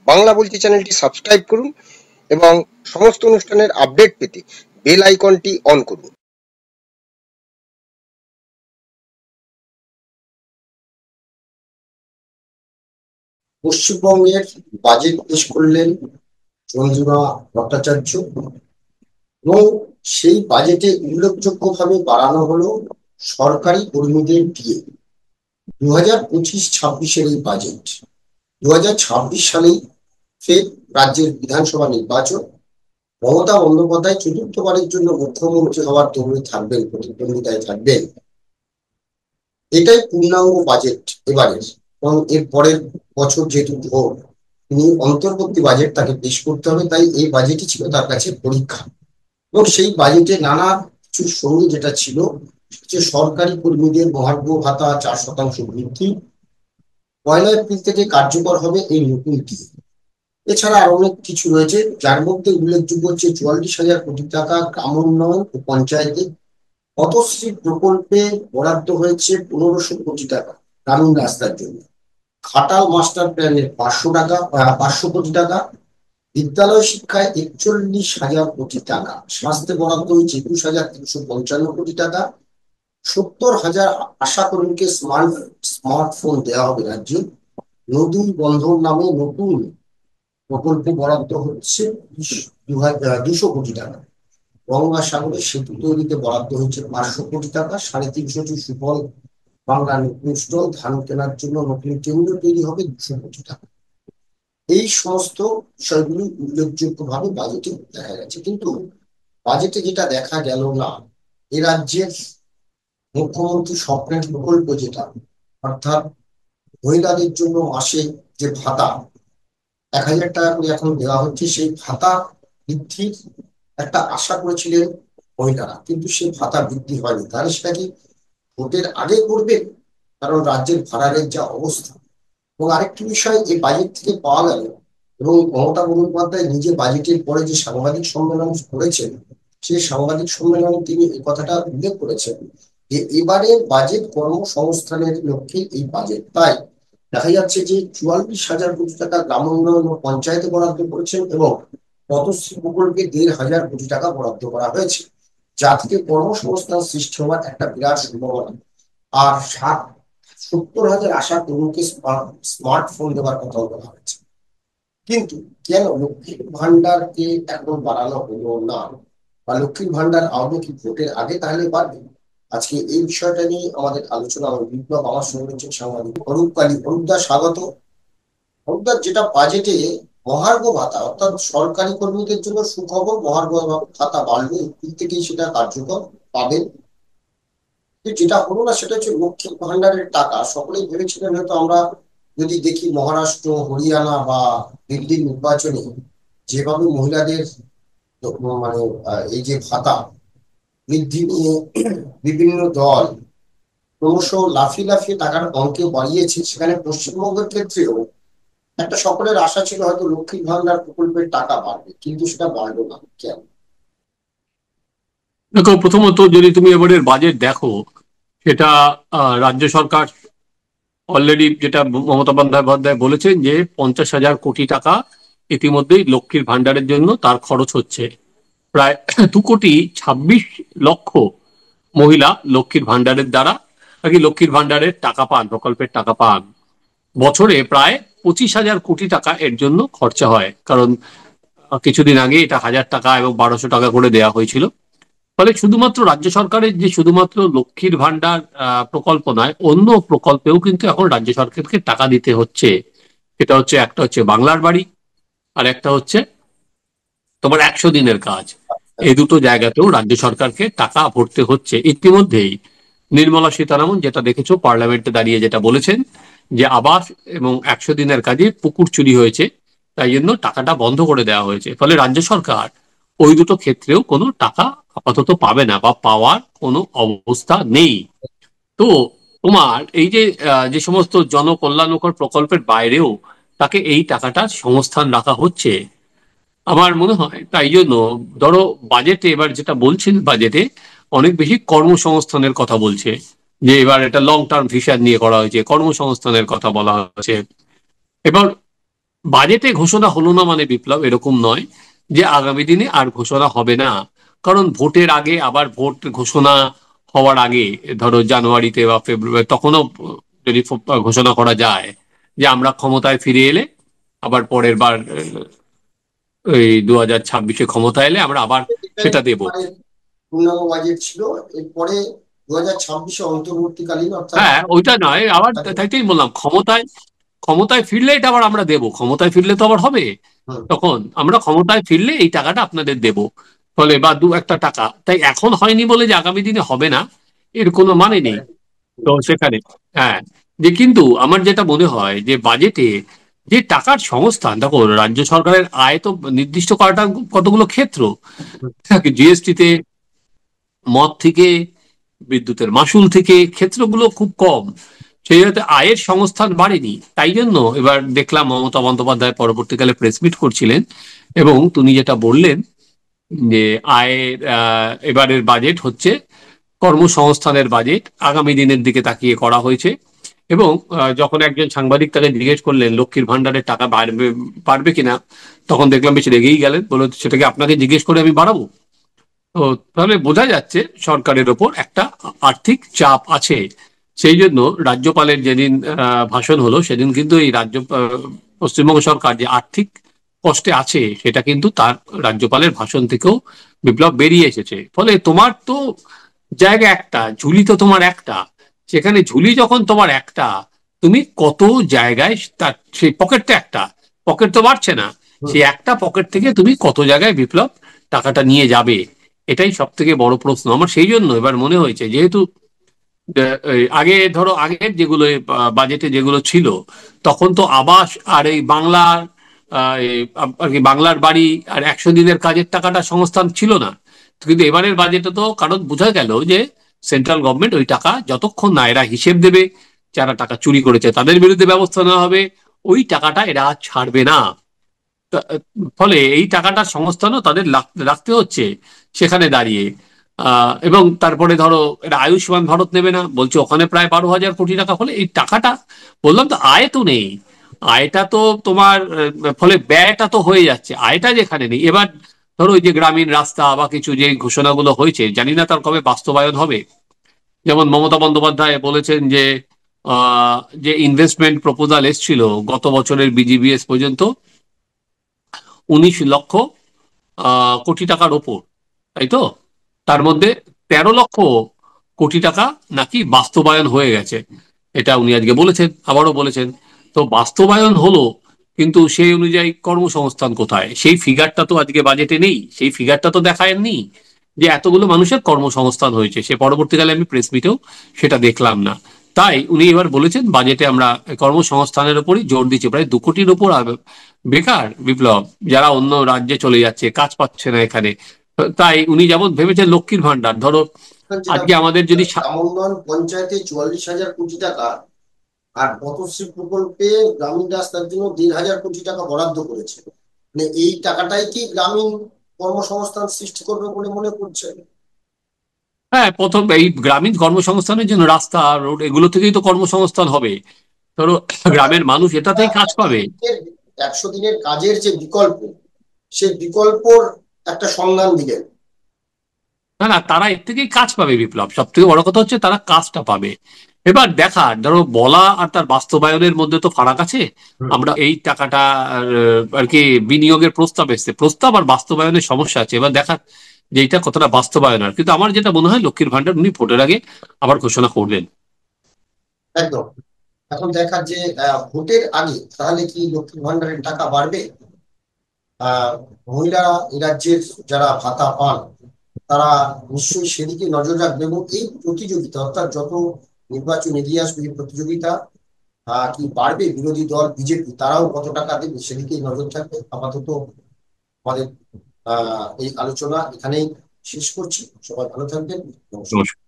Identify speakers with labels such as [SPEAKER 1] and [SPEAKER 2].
[SPEAKER 1] বাংলা বলছি চ্যানেলটি সাবস্ক্রাইব করুন এবং সমস্ত অনুষ্ঠানের আপডেট পেতে বেল আইকনটি অন করুন।
[SPEAKER 2] পশ্চিমবঙ্গের বাজেট পেশ করলেন চন্দ্রিমা ভট্টাচার্য এবং সেই বাজেটে উল্লেখযোগ্যভাবে বাড়ানো হলো সরকারি কর্মীদের ডিএ। 2025-26 এই বাজেট। 2026 সালেই ফের রাজ্যের বিধানসভা নির্বাচন। মমতা বন্দ্যোপাধ্যায় চতুর্থবারের জন্য মুখ্যমন্ত্রী হওয়ার দৌড়ে থাকবেন, প্রতিদ্বন্দ্বিতায় থাকবেন। এটাই পূর্ণাঙ্গ বাজেট এবারের, এবং এর পরের বছর যেহেতু ভোট, তিনি অন্তর্বর্তী বাজেট তাকে পেশ করতে হবে, তাই এই বাজেটই ছিল তার কাছে পরীক্ষা। এবং সেই বাজেটে নানা কিছুর সঙ্গে যেটা ছিল যে সরকারি কর্মীদের মহার্ঘ ভাতা 4% বৃদ্ধি, 1 এপ্রিল থেকে কার্যকর হবে এই নতুন ডিএ। এছাড়া আরো অনেক কিছু রয়েছে, যার মধ্যে উল্লেখযোগ্য হচ্ছে 44,000 কোটি টাকা গ্রাম উন্নয়ন ও পঞ্চায়েতে। পথশ্রী প্রকল্পে বরাদ্দ হয়েছে 1500 কোটি টাকা গ্রামীণ রাস্তার জন্য। ঘাটাল মাস্টার প্ল্যানের 500 কোটি টাকা। বিদ্যালয় শিক্ষায় 41,000 কোটি টাকা। স্বাস্থ্যে বরাদ্দ হয়েছে 21,355 কোটি টাকা। 70,000 আশা কর্মীকে স্মার্টফোন দেওয়া হবে রাজ্যে। নদী বন্ধন নামে নতুন প্রকল্পে বরাদ্দ হচ্ছে 200 কোটি টাকা। গঙ্গাসাগরে সেতু তৈরিতে বরাদ্দ হয়েছে 500 কোটি টাকা। 350টি সুফল বাংলা নতুন স্টল, ধান কেনার জন্য নতুন কেন্দ্র তৈরি হবে 200 কোটি টাকা। এই সমস্ত বিষয়গুলি উল্লেখযোগ্যভাবে বাজেটে দেখা গেছে, কিন্তু বাজেটে যেটা দেখা গেল না, এ রাজ্যের মুখ্যমন্ত্রী স্বপ্নের প্রকল্প যেটা, অর্থাৎ মহিলাদের জন্য মাসে যে ভাতা 1,000 টাকা করে এখন দেওয়া হচ্ছে, সেই ভাতা বৃদ্ধির একটা আশা করেছিলেন মহিলারা, কিন্তু সেই ভাতা বৃদ্ধি হয়নি। তাহলে সেটা কি ভোটের আগে করবেন? কারণ রাজ্যের ভাড়া রেট যা অবস্থা। এবং আরেকটি বিষয় এই বাজেট থেকে পাওয়া গেল, এবং মমতা বন্দ্যোপাধ্যায় নিজে বাজেটের পরে যে সাংবাদিক সম্মেলন করেছেন, সেই সাংবাদিক সম্মেলনে তিনি এই কথাটা উল্লেখ করেছেন যে এবারে বাজেট কর্মসংস্থানের লক্ষ্যে এই বাজেট। তাই দেখা যাচ্ছে যে 44,000 কোটি টাকা গ্রাম উন্নয়ন ও পঞ্চায়েতে বরাদ্দ করেছেন, এবং পথশ্রী প্রকল্পে 1,500 কোটি টাকা বরাদ্দ করা হয়েছে, যা থেকে কর্মসংস্থান সৃষ্টি হওয়ার একটা বিরাট সম্ভাবনা। আর 70,000 আশা কর্মীকে স্মার্টফোন দেওয়ার কথাও বলা হয়েছে। কিন্তু কেন লক্ষ্মীর ভান্ডারকে এখন বাড়ানো হলো না, বা লক্ষ্মীর ভান্ডার আদৌ কি ভোটের আগে তাহলে বাড়বে? আজকে এই বিষয়টা নিয়ে আমাদের আলোচনা। বিপ্লব আমার সঙ্গে রয়েছেন সাংবাদিক অরূপ কালী। অরূপদা, স্বাগত। অরূপদা, যেটা বাজেটে মহার্ঘ ভাতা, অর্থাৎ সরকারি কর্মীদের জন্য সুখবর, মহার্ঘ ভাতা বাড়লো, এপ্রিল থেকেই সেটা কার্যকর পাবেন। যেটা হলো না সেটা হচ্ছে লক্ষ্মীর ভান্ডারের টাকা। সকলেই ভেবেছিলেন হয়তো, আমরা যদি দেখি মহারাষ্ট্র, হরিয়ানা বা দিল্লির নির্বাচনে যেভাবে মহিলাদের মানে এই যে ভাতা বৃদ্ধি নিয়ে বিভিন্ন দল ক্রমশ লাফিয়ে লাফিয়ে টাকার অঙ্কে বাড়িয়েছে, সেখানে পশ্চিমবঙ্গের ক্ষেত্রেও একটা সকলের আশা ছিল হয়তো লক্ষ্মীর ভান্ডার প্রকল্পের টাকা বাড়বে, কিন্তু সেটা বাড়লো না। কেন?
[SPEAKER 3] দেখো, প্রথমত যদি তুমি এবারের বাজেট দেখো, সেটা রাজ্য সরকার অলরেডি যেটা মমতা বন্দ্যোপাধ্যায় বলেছেন যে 50,000 কোটি টাকা ইতিমধ্যেই লক্ষ্মীর ভান্ডারের জন্য তার খরচ হচ্ছে। প্রায় 2,26,00,000 মহিলা লক্ষ্মীর ভান্ডারের দ্বারা আর কি লক্ষ্মীর ভান্ডারের টাকা পান, প্রকল্পের টাকা পান। বছরে প্রায় 25,000 কোটি টাকা এর জন্য খরচা হয়, কারণ কিছুদিন আগে এটা 1,000 টাকা এবং 1,200 টাকা করে দেওয়া হয়েছিল। ফলে শুধুমাত্র রাজ্য সরকারের যে শুধুমাত্র লক্ষ্মীর ভান্ডার প্রকল্প নয়, অন্য প্রকল্পেও কিন্তু এখন রাজ্য সরকারকে টাকা দিতে হচ্ছে। এটা হচ্ছে, একটা হচ্ছে বাংলার বাড়ি, আর একটা হচ্ছে তোমার 100 দিনের কাজ। এই দুটো জায়গাতেও রাজ্য সরকারকে টাকা ভরতে হচ্ছে। ইতিমধ্যেই নির্মলা সীতারামন যেটা দেখেছো পার্লামেন্টে দাঁড়িয়ে যেটা বলেছেন যে আবাস এবং 100 দিনের কাজে পুকুর চুরি হয়েছে, তাই জন্য টাকাটা বন্ধ করে দেওয়া হয়েছে। ফলে রাজ্য সরকার ওই দুটো ক্ষেত্রেও কোনো টাকা আপাতত পাবে না, বা পাওয়ার কোনো অবস্থা নেই। তো তোমার এই যে যে সমস্ত জনকল্যাণকর প্রকল্পের বাইরেও তাকে এই টাকাটার সংস্থান রাখা হচ্ছে। আমার মনে হয় তাই জন্য ধরো বাজেটে এবার যেটা বলছেন, বাজেটে অনেক বেশি কর্মসংস্থানের কথা বলছে, যে এবার এটা লং টার্ম ভিশন নিয়ে করা হয়েছে, কর্মসংস্থানের কথা বলা হয়েছে। এবার বাজেটে ঘোষণা হলো না মানে বিপ্লব এরকম নয় যে আগামী দিনে আর ঘোষণা হবে না। কারণ ভোটের আগে আবার ভোট ঘোষণা হওয়ার আগে, ধরো জানুয়ারিতে বা ফেব্রুয়ারি, তখনও যদি ঘোষণা করা যায় যে আমরা ক্ষমতায় ফিরে এলে আবার পরের বার ওই 2026-এ ক্ষমতা এলে আমরা আবার সেটা দেব।
[SPEAKER 2] মানে পূর্ণাঙ্গ বাজেট ছিল, এরপরে 2026-এ অন্তর্বর্তীকালীন অর্থাৎ
[SPEAKER 3] হ্যাঁ, ওইটা নয়, আবার তাইটাই বললাম, ক্ষমতায় ক্ষমতায় ফিরলে এটা আবার আমরা দেব, ক্ষমতায় ফিরলে তো আবার হবে।
[SPEAKER 2] হুম,
[SPEAKER 3] তখন আমরা ক্ষমতায় ফিরলে এই টাকাটা আপনাদের দেব, ফলে বা দু একটা টাকা, তাই এখন হয়নি বলে যে আগামী দিনে হবে না এর কোনো মানে নেই। তো সেখানে, হ্যাঁ, যে কিন্তু আমার যেটা মনে হয় যে বাজেটে যে টাকার সংস্থান, দেখো রাজ্য সরকারের আয় তো নির্দিষ্ট করাটা কতগুলো ক্ষেত্র থাকে, জিএসটি তে, মদ থেকে, বিদ্যুতের মাশুল থেকে, ক্ষেত্রগুলো খুব কম, সেই হয়তো আয়ের সংস্থান বাড়েনি। তাই জন্য এবার দেখলাম মমতা বন্দ্যোপাধ্যায় পরবর্তীকালে প্রেস মিট করছিলেন এবং তিনি যেটা বললেন যে আয়ের এবারের বাজেট হচ্ছে কর্মসংস্থানের বাজেট, আগামী দিনের দিকে তাকিয়ে করা হয়েছে। এবং যখন একজন সাংবাদিক তাকে জিজ্ঞেস করলেন লক্ষ্মীর ভান্ডারের টাকা বাড়বে পারবে কিনা, তখন দেখলাম বেশি রেগেই গেলেন, বলে সেটাকে আপনাকে জিজ্ঞেস করে আমি বাড়াবো? তো তাহলে বোঝা যাচ্ছে সরকারের ওপর একটা আর্থিক চাপ আছে। সেই জন্য রাজ্যপালের যেদিন ভাষণ হলো সেদিন কিন্তু এই পশ্চিমবঙ্গ সরকার যে আর্থিক কষ্টে আছে সেটা কিন্তু তার রাজ্যপালের ভাষণ থেকেও বিপ্লব বেরিয়ে এসেছে। ফলে তোমার তো জায়গা একটা, ঝুলি তো তোমার একটা, সেখানে ঝুলি যখন তোমার একটা, তুমি কত জায়গায় তার সেই পকেটটা একটা, পকেট তো বাড়ছে না,
[SPEAKER 2] হুম।
[SPEAKER 3] সেই একটা পকেট থেকে তুমি কত জায়গায় বিপ্লব টাকাটা নিয়ে যাবে, এটাই সব থেকে বড় প্রশ্ন আমার। সেই জন্য এবার মনে হয়েছে যেহেতু এই আগে ধরো আগের যেগুলো বাজেটে যেগুলো ছিল, তখন তো আবাস আর এই বাংলার আর কি বাংলার বাড়ি আর 100 দিনের কাজের টাকাটা সংস্থান ছিল না। কিন্তু এবারের বাজেটে তো কারণ বোঝা গেল যে সেন্ট্রাল গভর্নমেন্ট ওই টাকা যতক্ষণ না এরা হিসেব দেবে, যারা টাকা চুরি করেছে তাদের বিরুদ্ধে ব্যবস্থা নেওয়া হবে, ওই টাকাটা এরা ছাড়বে না। ফলে এই টাকাটা সংস্থানও তাদের রাখতে হচ্ছে সেখানে দাঁড়িয়ে। এবং তারপরে ধরো এটা আয়ুষ্মান ভারত নেবে না বলছে, ওখানে প্রায় 12,000 কোটি টাকা। ফলে এই টাকাটা, বললাম তো আয় তো নেই, আয়টা তো তোমার ফলে ব্যয়টা তো হয়ে যাচ্ছে, আয়টা যেখানে নেই। এবার ধরো ওই যে গ্রামীণ রাস্তা বা কিছু যে ঘোষণাগুলো হয়েছে, জানি না তার কবে বাস্তবায়ন হবে। যেমন মমতা বন্দ্যোপাধ্যায় বলেছেন যে যে ইনভেস্টমেন্ট প্রপোজাল এসছিল গত বছরের বিজিবিএস পর্যন্ত 19 লক্ষ কোটি টাকার ওপর, তাই তো? তার মধ্যে 13 লক্ষ কোটি টাকা নাকি বাস্তবায়ন হয়ে গেছে, এটা উনি আজকে বলেছেন, আবারও বলেছেন। তো বাস্তবায়ন হলো, কিন্তু সেই অনুযায়ী কর্মসংস্থান কোথায়, সেই ফিগারটা তো আজকে বাজেটে নেই, সেই ফিগারটা তো দেখায়নি যে এতগুলো মানুষের কর্মসংস্থান হয়েছে। সে পরবর্তীকালে আমি প্রেস মিটেও সেটা দেখলাম না। তাই উনি এবার বলেছেন বাজেটে আমরা কর্মসংস্থানের উপরই জোর দিচ্ছি, প্রায় 2 কোটির উপর বেকার বিপ্লব, যারা অন্য রাজ্যে চলে যাচ্ছে, কাজ পাচ্ছে না এখানে। তাই উনি যেমন ভেবেছেন লক্ষ্মীর ভান্ডার, ধরো
[SPEAKER 2] যেটা
[SPEAKER 3] আজকে আমাদের যদি
[SPEAKER 2] গ্রাম উন্নয়ন পঞ্চায়েতে 44,000 কোটি টাকা, আর পথশ্রী প্রকল্পে গ্রামীণ রাস্তার জন্য 1,500 কোটি টাকা বরাদ্দ করেছে। মানে এই টাকাটাই কি গ্রামীণ কর্মসংস্থান সৃষ্টি করবে বলে মনে করছে?
[SPEAKER 3] হ্যাঁ, প্রথম এই গ্রামীণ কর্মসংস্থানের জন্য রাস্তা রোড এগুলো থেকেই তো কর্মসংস্থান হবে। ধরো গ্রামের মানুষ এটাতেই কাজ পাবে।
[SPEAKER 2] 100 দিনের কাজের যে বিকল্প, সেই বিকল্পর একটা সন্ধান দিলেন।
[SPEAKER 3] না না, তারা এর থেকেই কাজ পাবে বিপ্লব, সব থেকে বড় কথা হচ্ছে তারা কাজটা পাবে। এবার দেখা, ধরো বলা আর তার বাস্তবায়নের মধ্যে তো ফারাক আছে। আমরা এই টাকাটা আর কি বিনিয়োগের প্রস্তাব এসছে, প্রস্তাব আর বাস্তবায়নের সমস্যা আছে। এবার দেখা যে এটা কতটা বাস্তবায়ন। আর কিন্তু আমার যেটা মনে হয় লক্ষ্মীর ভান্ডার উনি ভোটের আগে আবার ঘোষণা করবেন।
[SPEAKER 2] একদম। এখন দেখার যে ভোটের আগে তাহলে কি লক্ষ্মীর ভান্ডারের টাকা বাড়বে? আহ মহিলারা এই রাজ্যের যারা ভাতা পান, তারা নিশ্চয়ই সেদিকে নজর রাখবে, এবং এই প্রতিযোগিতা অর্থাৎ যত নির্বাচন এগিয়ে আসবে এই প্রতিযোগিতা কি বাড়বে, বিরোধী দল বিজেপি তারাও কত টাকা দেবে সেদিকেই নজর থাকবে। আপাতত আমাদের এই আলোচনা এখানেই শেষ করছি। সবাই ভালো থাকবেন। নমস্কার।
[SPEAKER 3] নমস্কার।